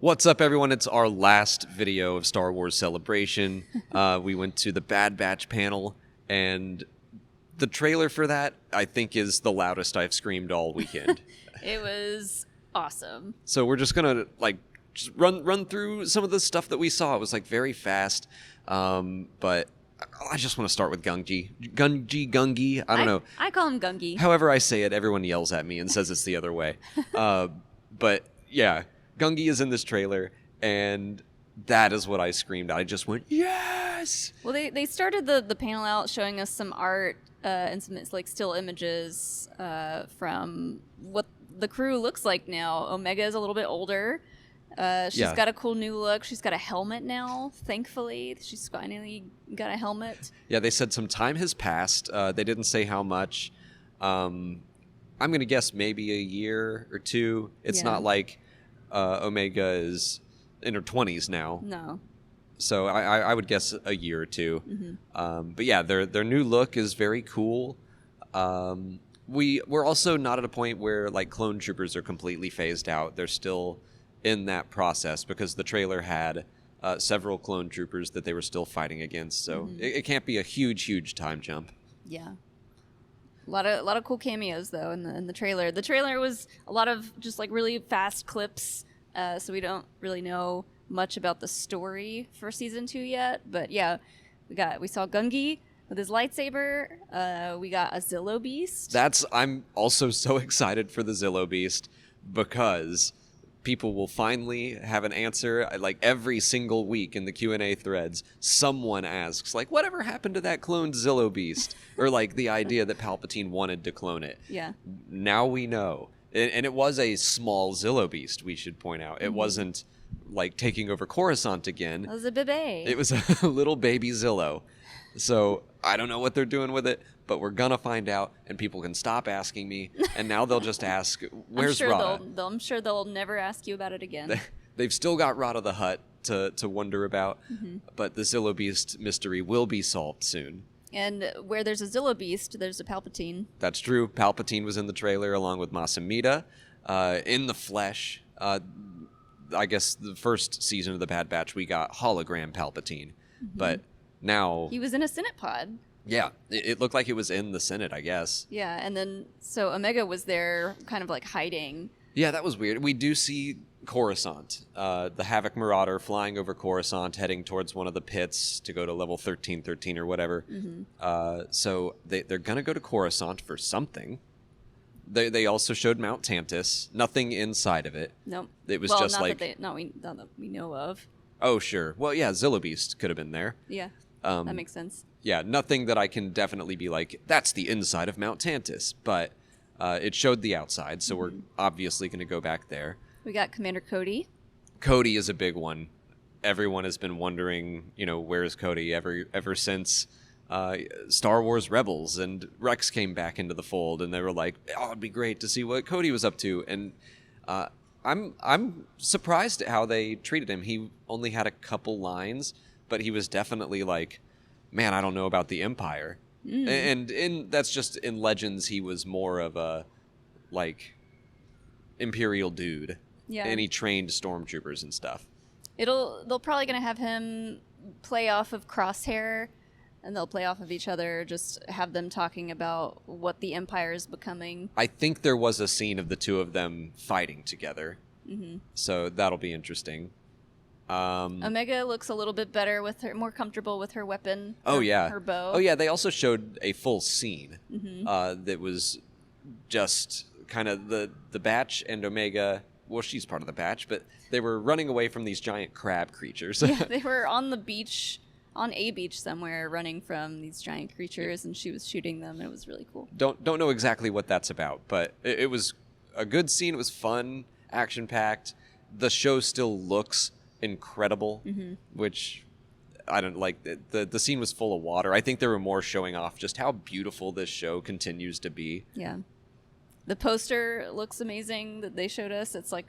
What's up, everyone? It's our last video of Star Wars Celebration. We went to the Bad Batch panel, and the trailer for that, I think, is the loudest I've screamed all weekend. It was awesome. So we're just gonna just run through some of the stuff that we saw. It was very fast, but I just want to start with Gungi. I don't know. I call him Gungi. However I say it, everyone yells at me and says it's the other way. But yeah, Gungi is in this trailer, and that is what I screamed. I just went, yes! Well, they started the panel out showing us some art and some still images from what the crew looks like now. Omega is a little bit older. She's got a cool new look. She's got a helmet now, thankfully. She's finally got a helmet. Yeah, they said some time has passed. They didn't say how much. I'm going to guess maybe a year or two. It's not like Omega is in her 20s now. No. So I would guess a year or two. Mm-hmm. But yeah, their new look is very cool. We're also not at a point where clone troopers are completely phased out. They're still in that process because the trailer had several clone troopers that they were still fighting against. So it can't be a huge time jump. Yeah. A lot of cool cameos though in the trailer. The trailer was a lot of just really fast clips, so we don't really know much about the story for season 2 yet. But yeah, we saw Gungi with his lightsaber. We got a Zillo Beast. I'm also so excited for the Zillo Beast because people will finally have an answer. Every single week in the Q&A threads, someone asks, whatever happened to that cloned Zillo Beast? Or the idea that Palpatine wanted to clone it. Yeah. Now we know. And it was a small Zillo Beast, we should point out. It wasn't taking over Coruscant again. It was a baby. It was a little baby Zillo. So I don't know what they're doing with it, but we're gonna find out, and people can stop asking me, and now they'll just ask, where's Rada? I'm sure they'll never ask you about it again. They've still got Rada the Hutt to wonder about, but the Zillo Beast mystery will be solved soon. And where there's a Zillo Beast, there's a Palpatine. That's true. Palpatine was in the trailer along with Masamita, in the flesh. I guess the first season of the Bad Batch, we got hologram Palpatine, but now he was in a Senate pod. Yeah, it looked like it was in the Senate, I guess. Yeah, and then so Omega was there kind of hiding. Yeah, that was weird. We do see Coruscant, the Havoc Marauder flying over Coruscant, heading towards one of the pits to go to level 1313 or whatever. So they're going to go to Coruscant for something. They also showed Mount Tantus. Nothing inside of it. Nope. It was not that we know of. Oh, sure. Well, yeah, Zillo Beast could have been there. Yeah, that makes sense. Yeah, nothing that I can definitely be that's the inside of Mount Tantus, but it showed the outside, so we're obviously going to go back there. We got Commander Cody. Cody is a big one. Everyone has been wondering, where's Cody ever since Star Wars Rebels, and Rex came back into the fold, and they were like, oh, it'd be great to see what Cody was up to, and I'm surprised at how they treated him. He only had a couple lines, but he was definitely man, I don't know about the Empire. And that's just in Legends, he was more of a Imperial dude. Yeah. And he trained stormtroopers and stuff. They'll probably gonna have him play off of Crosshair, and they'll play off of each other, just have them talking about what the Empire is becoming. I think there was a scene of the two of them fighting together. So that'll be interesting. Omega looks a little bit better more comfortable with her weapon. Her bow. Oh yeah, they also showed a full scene that was just kind of the Batch and Omega. Well, she's part of the Batch, but they were running away from these giant crab creatures. Yeah, they were on a beach somewhere, running from these giant creatures, and she was shooting them. It was really cool. Don't know exactly what that's about, but it was a good scene. It was fun, action-packed. The show still looks incredible, which I don't like. The scene was full of water. I think they were more showing off just how beautiful this show continues to be. Yeah. The poster looks amazing that they showed us. It's a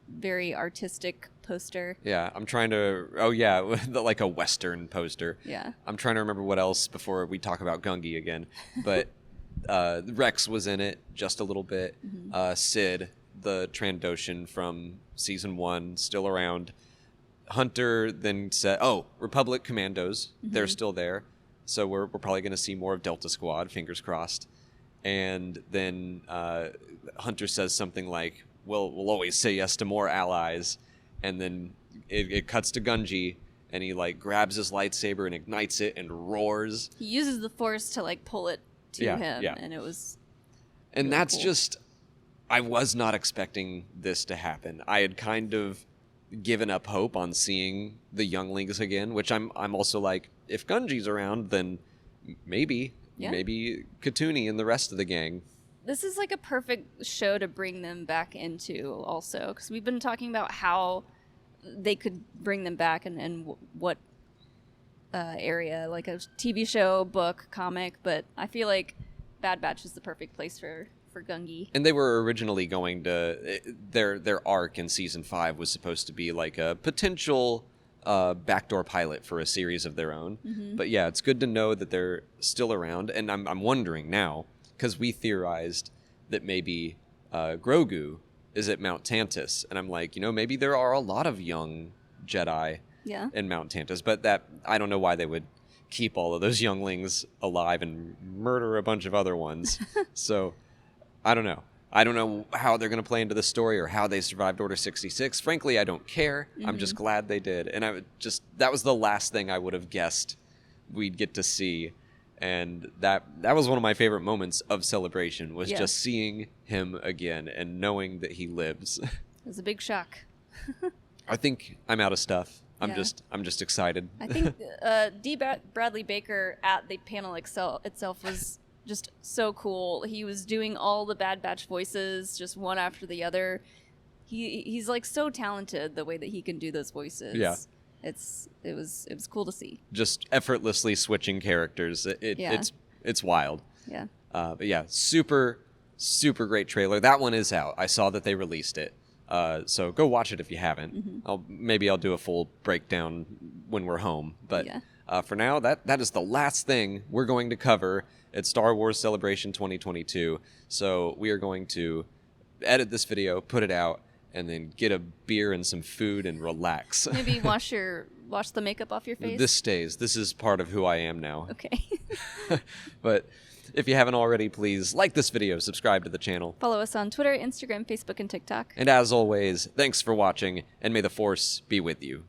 very artistic poster. Yeah, I'm trying to... Oh, yeah, a Western poster. Yeah. I'm trying to remember what else before we talk about Gungi again. But Rex was in it just a little bit. Sid, the Trandoshan from season 1 still around. Hunter then said, "Oh, Republic Commandos, they're still there, so we're probably going to see more of Delta Squad. Fingers crossed." And then Hunter says something like, "We'll always say yes to more allies." And then it cuts to Gungi, and he like grabs his lightsaber and ignites it and roars. He uses the Force to like pull it to him, and it was. And really that's cool. just, I was not expecting this to happen. I had kind of given up hope on seeing the younglings again, which I'm also like, if Gungi's around, then maybe Katuni and the rest of the gang. This is like a perfect show to bring them back into also, because we've been talking about how they could bring them back and what area, like a TV show, book, comic, but I feel like Bad Batch is the perfect place for Gungi. And they were originally going to, their arc in season 5 was supposed to be like a potential backdoor pilot for a series of their own. But yeah, it's good to know that they're still around. And I'm wondering now, because we theorized that maybe Grogu is at Mount Tantus. And I'm like, maybe there are a lot of young Jedi in Mount Tantus. But that, I don't know why they would keep all of those younglings alive and murder a bunch of other ones. So I don't know. I don't know how they're going to play into the story or how they survived Order 66. Frankly, I don't care. I'm just glad they did. And that was the last thing I would have guessed we'd get to see. And that was one of my favorite moments of Celebration, was just seeing him again and knowing that he lives. It was a big shock. I think I'm out of stuff. I'm just excited. I think D. Bradley Baker at the panel itself was just so cool. He was doing all the Bad Batch voices, just one after the other. He's like so talented the way that he can do those voices. Yeah. It was cool to see. Just effortlessly switching characters. It's wild. Yeah. But yeah, super great trailer. That one is out. I saw that they released it. So go watch it if you haven't. I'll do a full breakdown when we're home. But for now, that is the last thing we're going to cover at Star Wars Celebration 2022. So we are going to edit this video, put it out, and then get a beer and some food and relax. Maybe wash the makeup off your face. This stays. This is part of who I am now. Okay. But if you haven't already, please like this video, subscribe to the channel. Follow us on Twitter, Instagram, Facebook, and TikTok. And as always, thanks for watching, and may the Force be with you.